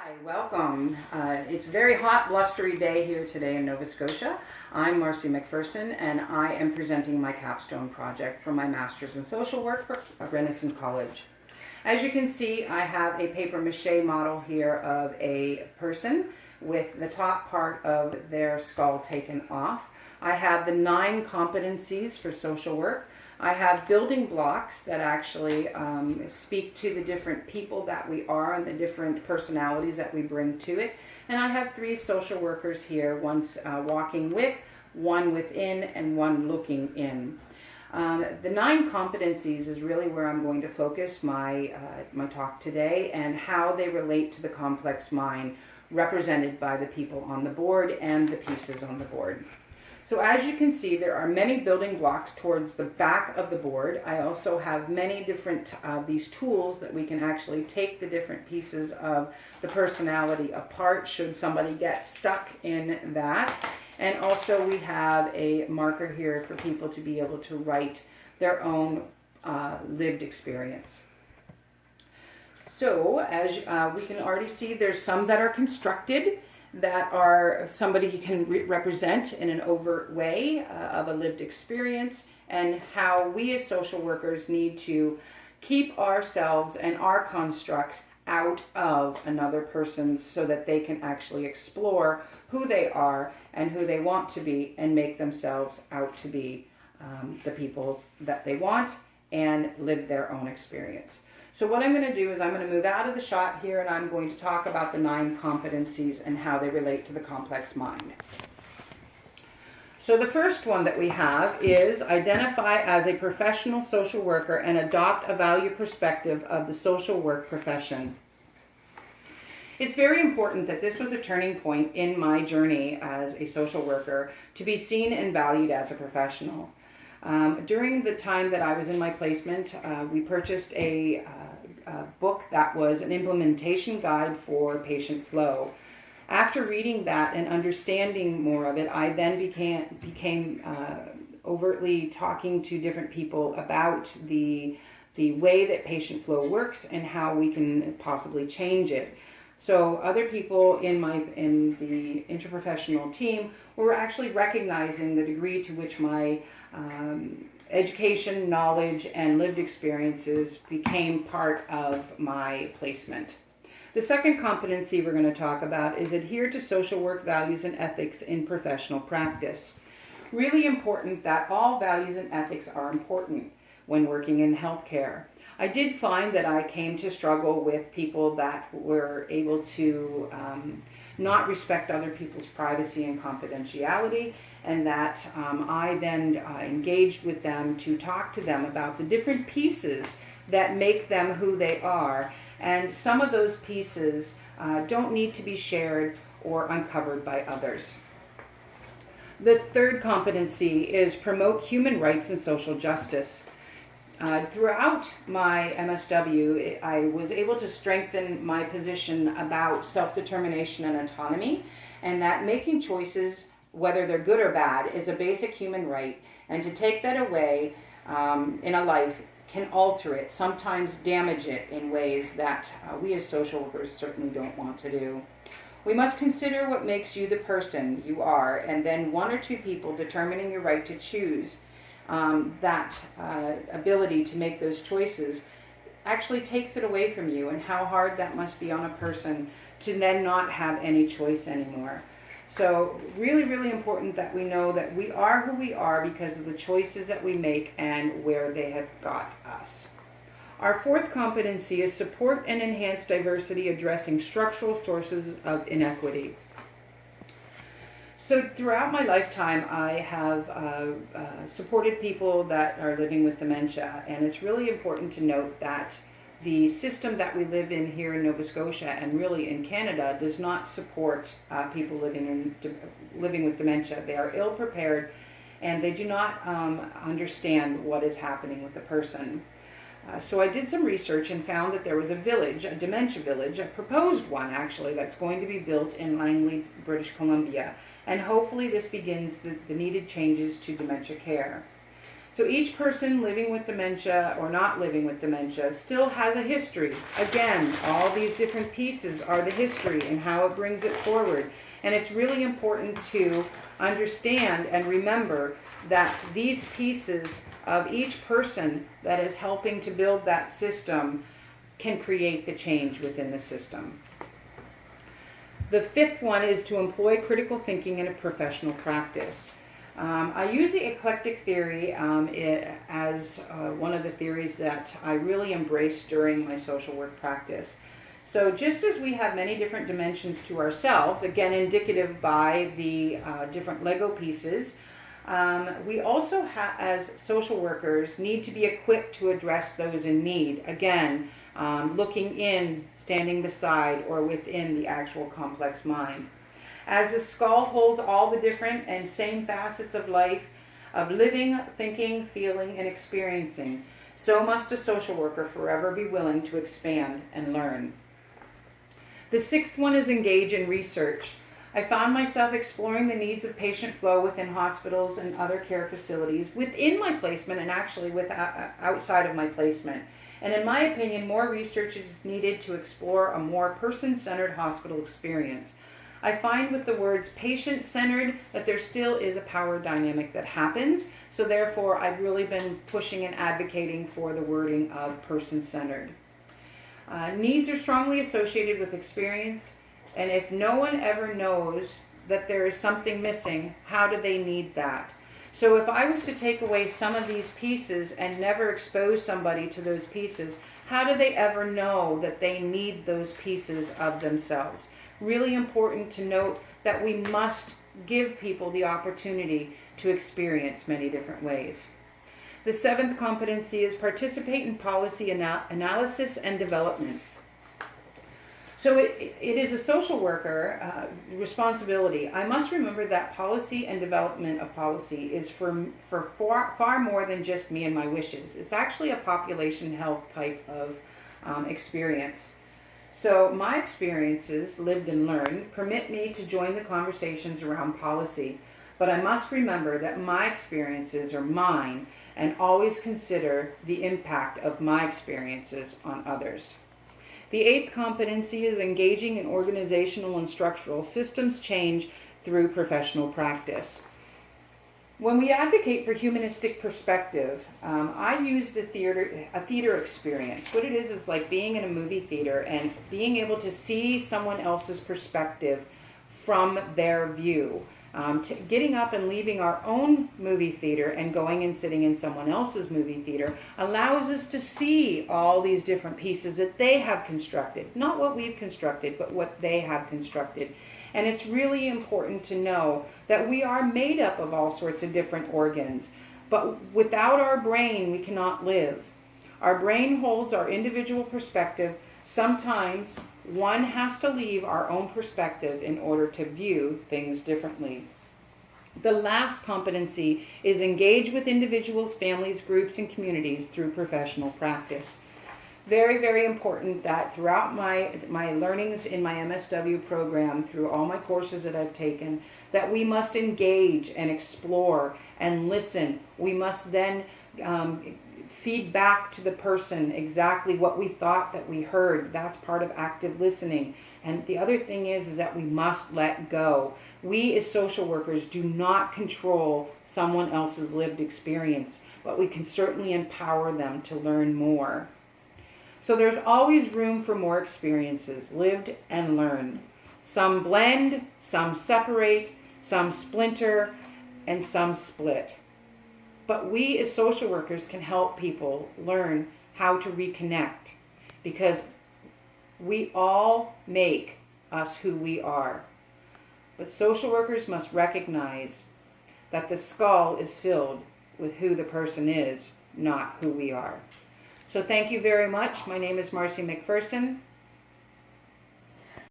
Hi, welcome. It's a very hot, blustery day here today in Nova Scotia. I'm Marcy McPherson, and I am presenting my Capstone project for my Master's in Social Work for Renison College. As you can see, I have a paper mache model here of a person with the top part of their skull taken off. I have the 9 competencies for social work. I have building blocks that actually speak to the different people that we are and the different personalities that we bring to it. And I have 3 social workers here, one walking with, one within, and one looking in. The 9 competencies is really where I'm going to focus my talk today, and how they relate to the complex mind represented by the people on the board and the pieces on the board. So as you can see, there are many building blocks towards the back of the board. I also have many different these tools that we can actually take the different pieces of the personality apart should somebody get stuck in that. And also we have a marker here for people to be able to write their own lived experience. So as we can already see, there's some that are constructed, that are somebody can represent in an overt way of a lived experience, and how we as social workers need to keep ourselves and our constructs out of another person's so that they can actually explore who they are and who they want to be and make themselves out to be the people that they want and live their own experience. So what I'm going to do is I'm going to move out of the shot here, and I'm going to talk about the 9 competencies and how they relate to the complex mind. So the first one that we have is identify as a professional social worker and adopt a value perspective of the social work profession. It's very important that this was a turning point in my journey as a social worker to be seen and valued as a professional. During the time that I was in my placement, we purchased a book that was an implementation guide for patient flow. After reading that and understanding more of it, I then became overtly talking to different people about the way that patient flow works and how we can possibly change it. So other people in the interprofessional team were actually recognizing the degree to which my education, knowledge, and lived experiences became part of my placement. The second competency we're going to talk about is adhere to social work values and ethics in professional practice. Really important that all values and ethics are important when working in healthcare. I did find that I came to struggle with people that were able to not respect other people's privacy and confidentiality, and that I then engaged with them to talk to them about the different pieces that make them who they are, and some of those pieces don't need to be shared or uncovered by others. The third competency is promote human rights and social justice. Throughout my MSW, I was able to strengthen my position about self-determination and autonomy, and that making choices, whether they're good or bad, is a basic human right, and to take that away in a life can alter it, sometimes damage it in ways that we as social workers certainly don't want to do. We must consider what makes you the person you are, and then 1 or 2 people determining your right to choose. That ability to make those choices actually takes it away from you, and how hard that must be on a person to then not have any choice anymore. So really, really important that we know that we are who we are because of the choices that we make and where they have got us. Our fourth competency is support and enhance diversity, addressing structural sources of inequity. So throughout my lifetime, I have supported people that are living with dementia, and it's really important to note that the system that we live in here in Nova Scotia and really in Canada does not support people living with dementia. They are ill prepared, and they do not understand what is happening with the person. So I did some research and found that there was a village, a dementia village, a proposed one actually, that's going to be built in Langley, British Columbia. And hopefully this begins the needed changes to dementia care. So each person living with dementia or not living with dementia still has a history. Again, all these different pieces are the history and how it brings it forward. And it's really important to understand and remember that these pieces of each person that is helping to build that system can create the change within the system. The fifth one is to employ critical thinking in a professional practice. I use the eclectic theory as one of the theories that I really embraced during my social work practice. So just as we have many different dimensions to ourselves, again indicative by the different Lego pieces, we also as social workers need to be equipped to address those in need. Again, looking in, standing beside, or within the actual complex mind. As the skull holds all the different and same facets of life, of living, thinking, feeling, and experiencing, so must a social worker forever be willing to expand and learn. The sixth one is engage in research. I found myself exploring the needs of patient flow within hospitals and other care facilities within my placement and actually outside of my placement. And in my opinion, more research is needed to explore a more person-centered hospital experience. I find with the words patient-centered that there still is a power dynamic that happens. So therefore, I've really been pushing and advocating for the wording of person-centered. Needs are strongly associated with experience. And if no one ever knows that there is something missing, how do they need that? So if I was to take away some of these pieces and never expose somebody to those pieces, how do they ever know that they need those pieces of themselves? Really important to note that we must give people the opportunity to experience many different ways. The seventh competency is participate in policy analysis and development. So it is a social worker responsibility. I must remember that policy and development of policy is for far more than just me and my wishes. It's actually a population health type of experience. So my experiences, lived and learned, permit me to join the conversations around policy. But I must remember that my experiences are mine and always consider the impact of my experiences on others. The eighth competency is engaging in organizational and structural systems change through professional practice. When we advocate for humanistic perspective, I use a theater experience. What it is like being in a movie theater and being able to see someone else's perspective from their view. Getting up and leaving our own movie theater and going and sitting in someone else's movie theater allows us to see all these different pieces that they have constructed. Not what we've constructed, but what they have constructed. And it's really important to know that we are made up of all sorts of different organs. But without our brain, we cannot live. Our brain holds our individual perspective. Sometimes one has to leave our own perspective in order to view things differently. The last competency is engage with individuals, families, groups, and communities through professional practice. Very, very important that throughout my learnings in my MSW program, through all my courses that I've taken, that we must engage and explore and listen. We must then feed back to the person exactly what we thought that we heard. That's part of active listening. And the other thing is that we must let go. We as social workers do not control someone else's lived experience, but we can certainly empower them to learn more. So there's always room for more experiences, lived and learned. Some blend, some separate, some splinter, and some split. But we as social workers can help people learn how to reconnect, because we all make us who we are. But social workers must recognize that the skull is filled with who the person is, not who we are. So thank you very much. My name is Marcy McPherson.